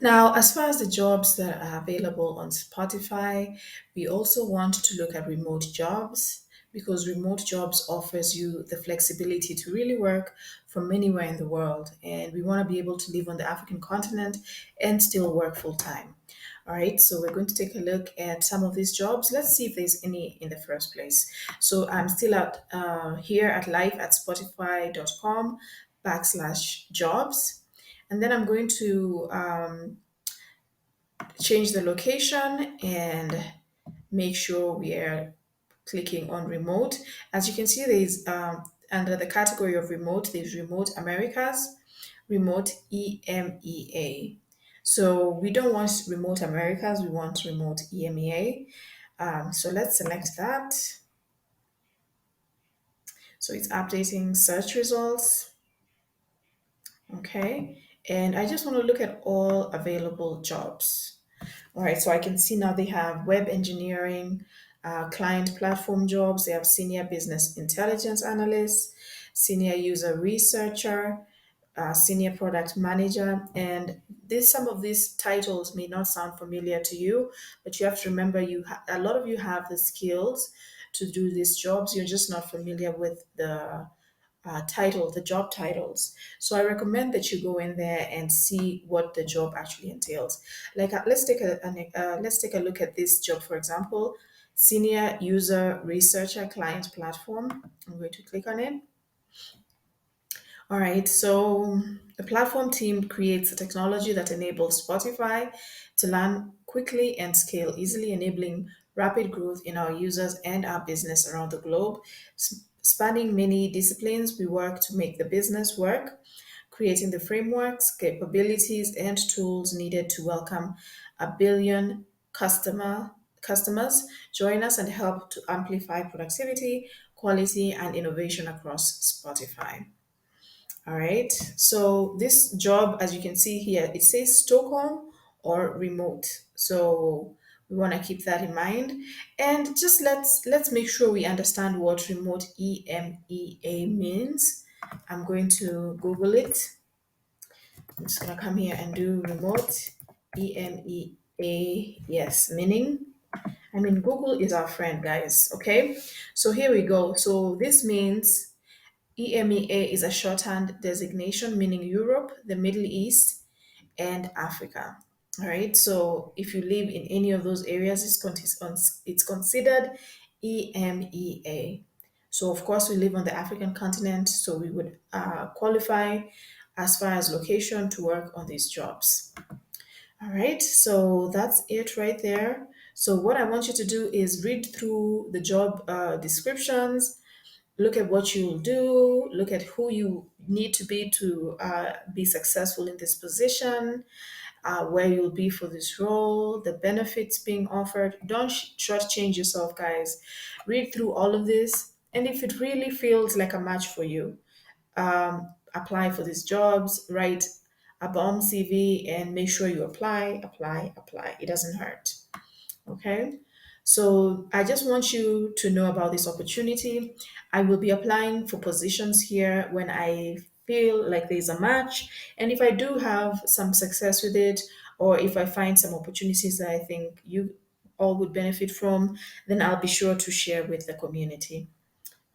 Now, as far as the jobs that are available on Spotify, we also want to look at remote jobs because remote jobs offers you the flexibility to really work from anywhere in the world. And we want to be able to live on the African continent and still work full time. All right, so we're going to take a look at some of these jobs. Let's see if there's any in the first place. So I'm still at here at live at spotify.com/jobs. And then I'm going to change the location and make sure we are clicking on remote. As you can see, there's under the category of remote, there's remote Americas, remote EMEA. So we don't want remote Americas, we want remote EMEA. So let's select that. So it's updating search results. Okay. And I just want to look at all available jobs. All right, so I can see now they have web engineering, client platform jobs, they have senior business intelligence analyst, senior user researcher, senior product manager. And some of these titles may not sound familiar to you, but you have to remember a lot of you have the skills to do these jobs. You're just not familiar with the job titles. So I recommend that you go in there and see what the job actually entails. Like let's take a look at this job, for example, senior user researcher client platform. I'm going to click on it. All right, so the platform team creates a technology that enables Spotify to learn quickly and scale easily, enabling rapid growth in our users and our business around the globe. Spanning many disciplines, we work to make the business work, creating the frameworks, capabilities, and tools needed to welcome a billion customers join us and help to amplify productivity, quality, and innovation across Spotify. All right. So this job, as you can see here, it says Stockholm or remote. So we want to keep that in mind. And just let's make sure we understand what remote EMEA means. I'm going to Google it. I'm just gonna come here and do remote EMEA. Yes, meaning Google is our friend, guys. Okay. So here we go. So this means EMEA is a shorthand designation meaning Europe, the Middle East, and Africa. All right. So if you live in any of those areas, it's considered EMEA. So of course, we live on the African continent, so we would qualify as far as location to work on these jobs. All right. So that's it right there. So what I want you to do is read through the job descriptions, look at what you'll do, look at who you need to be successful in this position, where you'll be for this role, the benefits being offered. Don't shortchange yourself, guys. Read through all of this, and if it really feels like a match for you, apply for these jobs. Write a bomb CV and make sure you apply, apply, apply. It doesn't hurt. Okay. So I just want you to know about this opportunity. I will be applying for positions here when I feel like there's a match. And if I do have some success with it, or if I find some opportunities that I think you all would benefit from, then I'll be sure to share with the community.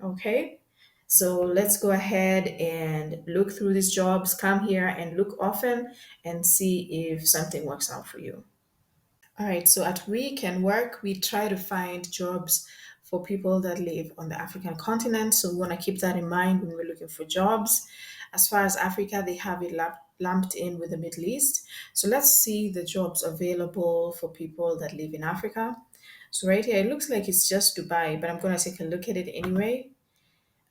Okay. So let's go ahead and look through these jobs. Come here and look often and see if something works out for you. All right, so at We Can Work, we try to find jobs for people that live on the African continent. So we want to keep that in mind when we're looking for jobs. As far as Africa, they have it lumped in with the Middle East. So let's see the jobs available for people that live in Africa. So right here, it looks like it's just Dubai, but I'm going to take a look at it anyway.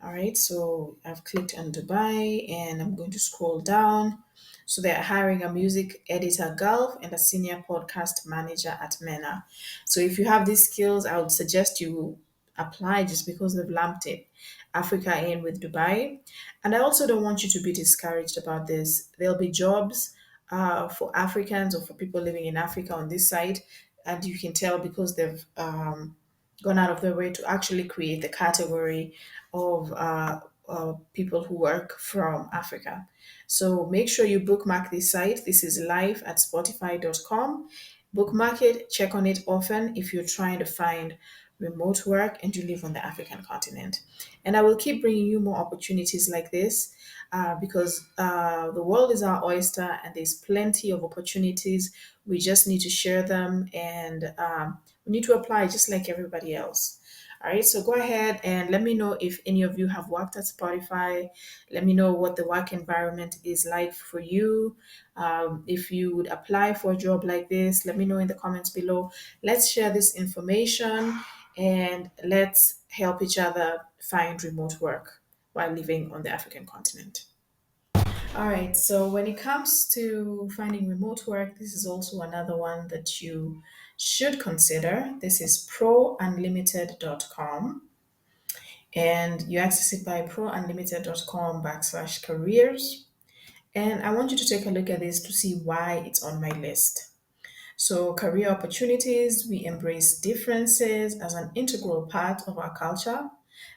All right, so I've clicked on Dubai and I'm going to scroll down. So they're hiring a music editor, Gulf, and a senior podcast manager at MENA. So if you have these skills, I would suggest you apply just because they've lumped it Africa in with Dubai. And I also don't want you to be discouraged about this. There'll be jobs for Africans or for people living in Africa on this site, and you can tell because they've gone out of their way to actually create the category of people who work from Africa. So make sure you bookmark this site. This is live at spotify.com. Bookmark it, check on it often if you're trying to find remote work and you live on the African continent. And I will keep bringing you more opportunities like this because the world is our oyster and there's plenty of opportunities. We just need to share them and we need to apply just like everybody else. All right, so go ahead and let me know if any of you have worked at Spotify. Let me know what the work environment is like for you. If you would apply for a job like this, let me know in the comments below. Let's share this information and let's help each other find remote work while living on the African continent. All right, so when it comes to finding remote work, this is also another one that you should consider. This is prounlimited.com, and you access it by prounlimited.com/careers. And I want you to take a look at this to see why it's on my list. So, career opportunities, we embrace differences as an integral part of our culture.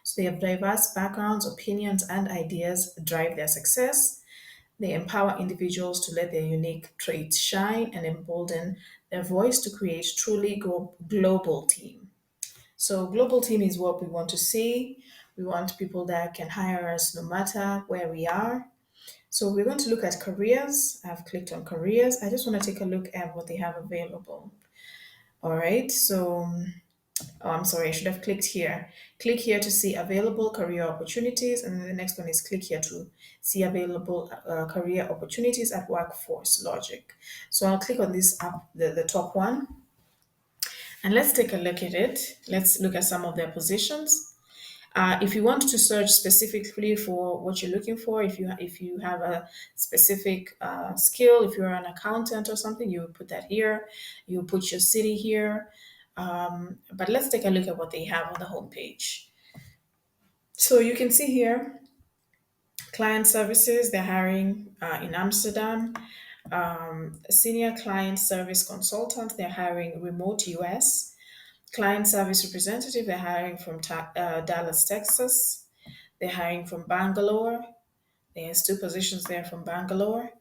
So, they have diverse backgrounds, opinions, and ideas drive their success. They empower individuals to let their unique traits shine and embolden their voice to create truly global team. So global team is what we want to see. We want people that can hire us no matter where we are. So we're going to look at careers. I've clicked on careers. I just want to take a look at what they have available. All right. So oh, I'm sorry, I should have clicked here. Click here to see available career opportunities, and then the next one is click here to see available career opportunities at Workforce Logic. So I'll click on this up, the top one, and let's take a look at it. Let's look at some of their positions. If you want to search specifically for what you're looking for, if you have a specific skill, if you're an accountant or something, you would put that here. You put your city here. But let's take a look at what they have on the homepage. So you can see here, client services. They're hiring in Amsterdam. Senior client service consultant. They're hiring remote US. Client service representative. They're hiring from Dallas, Texas. They're hiring from Bangalore. There's two positions there from Bangalore.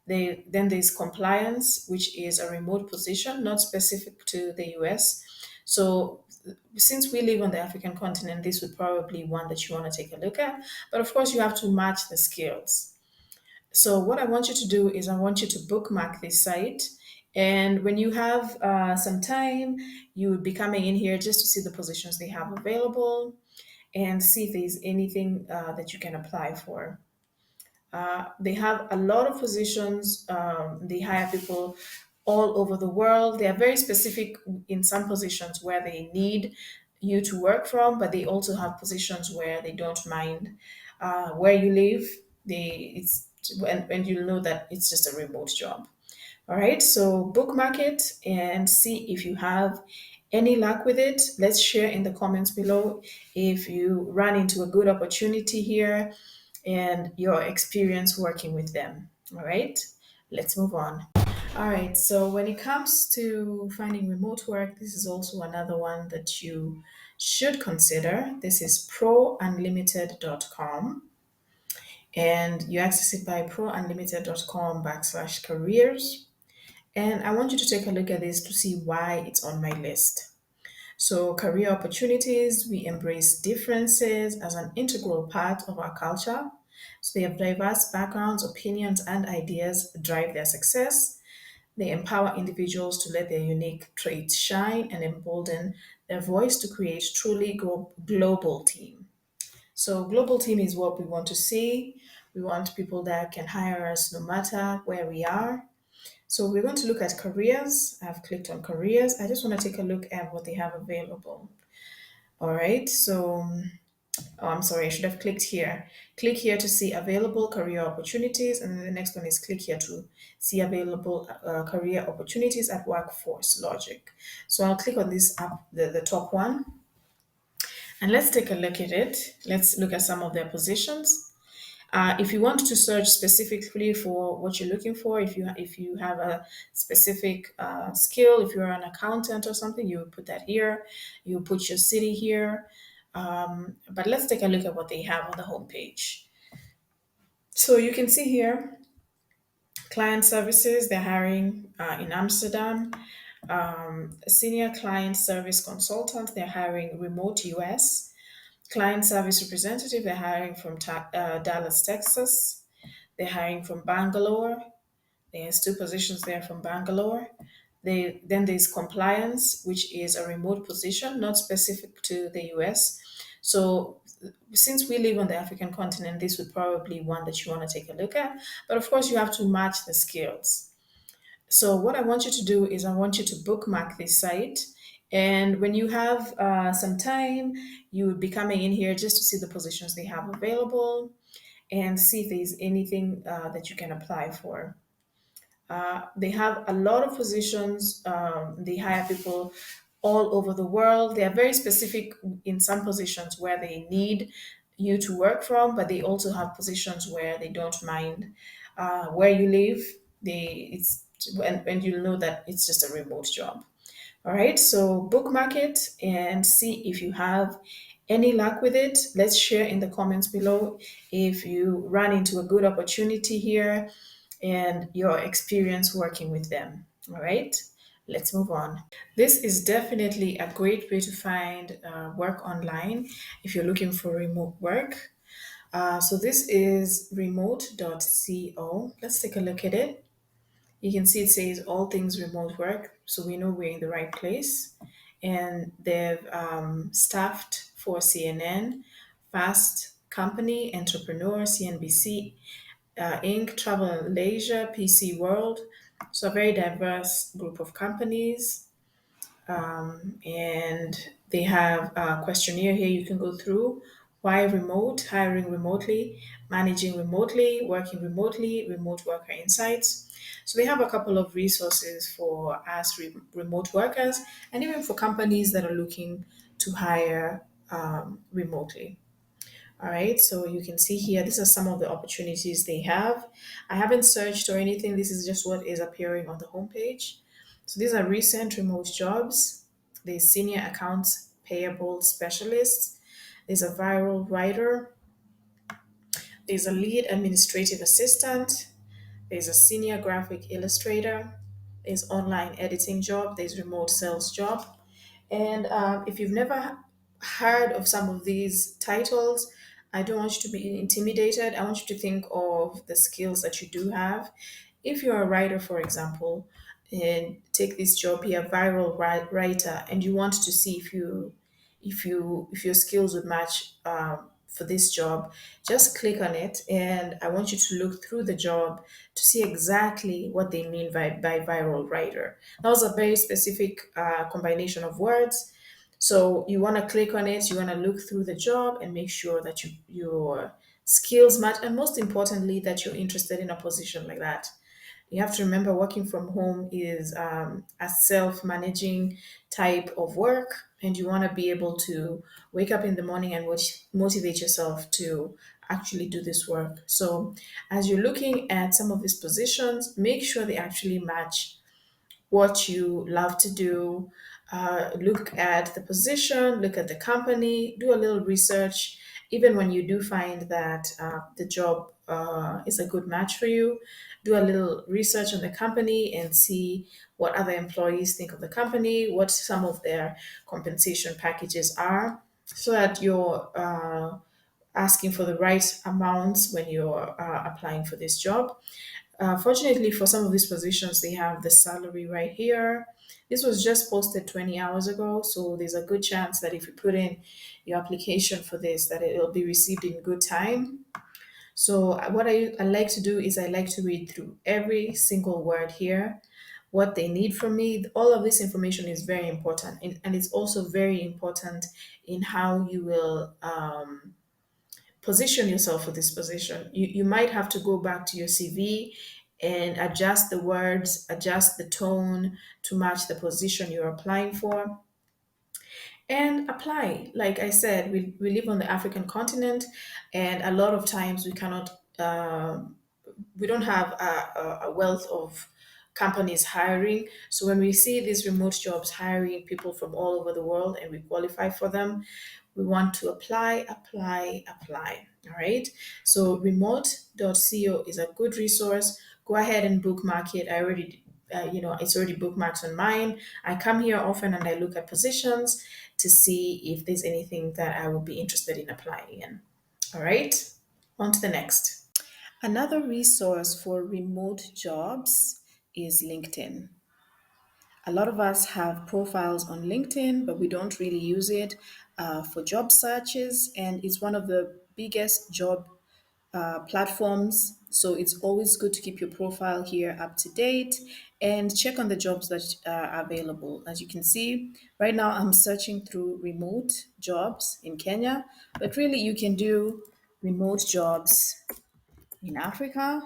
Then there's compliance, which is a remote position, not specific to the US. So since we live on the African continent, this would probably be one that you want to take a look at. But of course, you have to match the skills. So what I want you to do is I want you to bookmark this site. And when you have some time, you would be coming in here just to see the positions they have available and see if there's anything that you can apply for. They have a lot of positions. They hire people all over the world. They are very specific in some positions where they need you to work from, but they also have positions where they don't mind where you live. It's when you know that it's just a remote job. All right, so bookmark it and see if you have any luck with it. Let's share in the comments below if you run into a good opportunity here and your experience working with them. All right, let's move on. All right, so when it comes to finding remote work, this is also another one that you should consider. This is prounlimited.com, and you access it by prounlimited.com/careers. And I want you to take a look at this to see why it's on my list. So, career opportunities, we embrace differences as an integral part of our culture. So, they have diverse backgrounds, opinions, and ideas drive their success. They empower individuals to let their unique traits shine and embolden their voice to create truly global team. So, global team is what we want to see. We want people that can hire us no matter where we are. So we're going to look at careers. I've clicked on careers. I just want to take a look at what they have available. All right. So, oh, I'm sorry, I should have clicked here. Click here to see available career opportunities. And then the next one is click here to see available career opportunities at Workforce Logic. So I'll click on this up, the top one. And let's take a look at it. Let's look at some of their positions. If you want to search specifically for what you're looking for, if you have a specific skill, if you're an accountant or something, you would put that here. You put your city here. But let's take a look at what they have on the homepage. So you can see here client services, they're hiring in Amsterdam. Senior client service consultant, they're hiring remote US. Client service representative, they're hiring from Dallas, Texas. They're hiring from Bangalore. There's two positions there from Bangalore. Then there's compliance, which is a remote position, not specific to the US. So since we live on the African continent, this would probably one that you want to take a look at. But of course, you have to match the skills. So what I want you to do is I want you to bookmark this site. And when you have some time, you would be coming in here just to see the positions they have available and see if there's anything that you can apply for. They have a lot of positions. They hire people all over the world. They are very specific in some positions where they need you to work from, but they also have positions where they don't mind where you live. And you'll know that it's just a remote job. All right, so bookmark it and see if you have any luck with it. Let's share in the comments below if you run into a good opportunity here and your experience working with them. All right, let's move on. This is definitely a great way to find work online if you're looking for remote work. So this is remote.co. Let's take a look at it. You can see it says all things remote work, so we know we're in the right place. And they've staffed for CNN, Fast Company, Entrepreneur, CNBC, Inc., Travel and Leisure, PC World. So a very diverse group of companies. And they have a questionnaire here you can go through. Why remote? Hiring remotely, managing remotely, working remotely, remote worker insights. So they have a couple of resources for us remote workers and even for companies that are looking to hire remotely. All right, so you can see here, these are some of the opportunities they have. I haven't searched or anything, this is just what is appearing on the homepage. So these are recent remote jobs. There's senior accounts payable specialist, there's a viral writer, there's a lead administrative assistant, there's a senior graphic illustrator, there's online editing job, there's remote sales job. And if you've never heard of some of these titles, I don't want you to be intimidated. I want you to think of the skills that you do have. If you're a writer, for example, and take this job here, viral writer, and you want to see if your skills would match for this job, just click on it, and I want you to look through the job to see exactly what they mean by viral writer. That was a very specific combination of words. So you want to click on it, you want to look through the job and make sure that your skills match, and most importantly, that you're interested in a position like that. You have to remember working from home is a self managing type of work, and you want to be able to wake up in the morning and motivate yourself to actually do this work. So, as you're looking at some of these positions, make sure they actually match what you love to do. Look at the position, look at the company, do a little research. Even when you do find that the job is a good match for you, do a little research on the company and see what other employees think of the company, what some of their compensation packages are, so that you're asking for the right amounts when you're applying for this job. Fortunately, for some of these positions, they have the salary right here. This was just posted 20 hours ago, so there's a good chance that if you put in your application for this, that it'll be received in good time. So what I like to do is I like to read through every single word here, what they need from me. All of this information is very important, and it's also very important in how you will position yourself for this position. You might have to go back to your CV and adjust the words, adjust the tone to match the position you're applying for, and apply. Like I said, we live on the African continent, and a lot of times we don't have a wealth of companies hiring. So when we see these remote jobs hiring people from all over the world and we qualify for them, We want to apply, apply, apply. All right. So remote.co is a good resource. Go ahead and bookmark it. I already, it's already bookmarked on mine. I come here often and I look at positions to see if there's anything that I would be interested in applying in. All right. On to the next. Another resource for remote jobs is LinkedIn. A lot of us have profiles on LinkedIn, but we don't really use it for job searches, and it's one of the biggest job platforms. So it's always good to keep your profile here up to date and check on the jobs that are available. As you can see, right now I'm searching through remote jobs in Kenya, but really you can do remote jobs in Africa.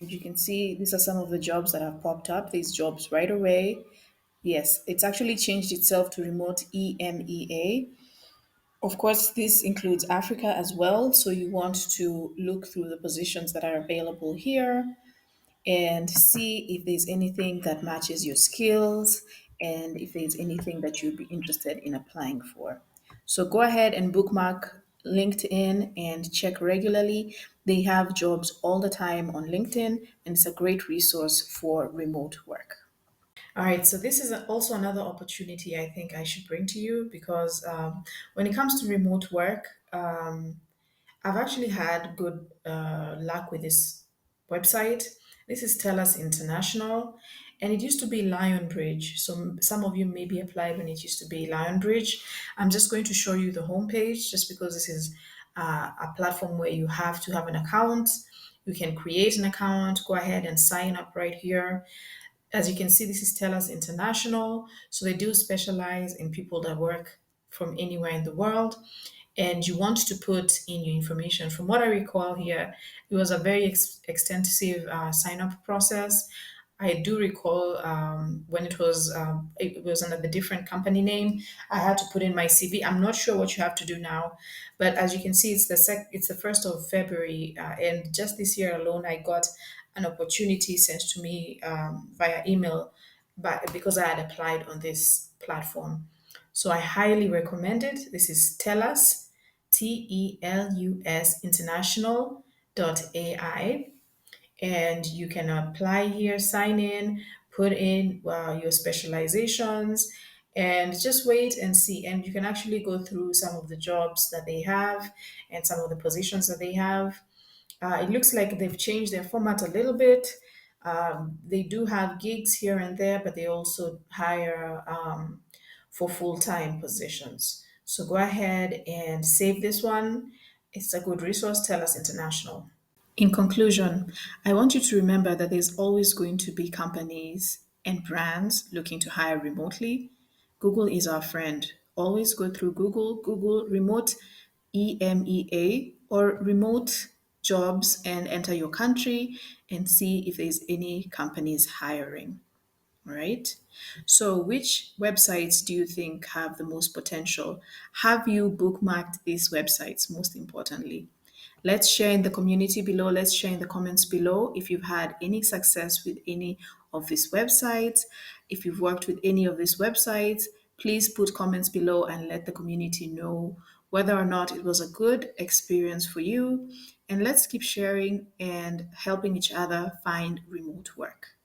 As you can see, these are some of the jobs that have popped up, these jobs right away. Yes, it's actually changed itself to remote EMEA. Of course, this includes Africa as well. So you want to look through the positions that are available here and see if there's anything that matches your skills and if there's anything that you'd be interested in applying for. So go ahead and bookmark LinkedIn and check regularly. They have jobs all the time on LinkedIn, and it's a great resource for remote work. All right, so this is also another opportunity I think I should bring to you because when it comes to remote work, I've actually had good luck with this website. This is TELUS International, and it used to be Lionbridge. So some of you maybe applied when it used to be Lionbridge. I'm just going to show you the homepage just because this is a platform where you have to have an account. You can create an account, go ahead and sign up right here. As you can see, this is TELUS International. So they do specialize in people that work from anywhere in the world. And you want to put in your information. From what I recall here, it was a very extensive sign up process. I do recall when it was under the different company name. I had to put in my CV. I'm not sure what you have to do now, but as you can see, it's the 1st of February, and just this year alone, I got an opportunity sent to me via email, but because I had applied on this platform, so I highly recommend it. This is TELUS, TELUS International AI, and you can apply here, sign in, put in your specializations, and just wait and see. And you can actually go through some of the jobs that they have and some of the positions that they have. It looks like they've changed their format a little bit. They do have gigs here and there, but they also hire for full time positions. So go ahead and save this one. It's a good resource. TELUS International. In conclusion, I want you to remember that there's always going to be companies and brands looking to hire remotely. Google is our friend. Always go through Google remote EMEA or remote jobs and enter your country and see if there's any companies hiring. All right. So, which websites do you think have the most potential? Have you bookmarked these websites, most importantly? Let's share in the community below. Let's share in the comments below if you've had any success with any of these websites. If you've worked with any of these websites, please put comments below and let the community know whether or not it was a good experience for you. And let's keep sharing and helping each other find remote work.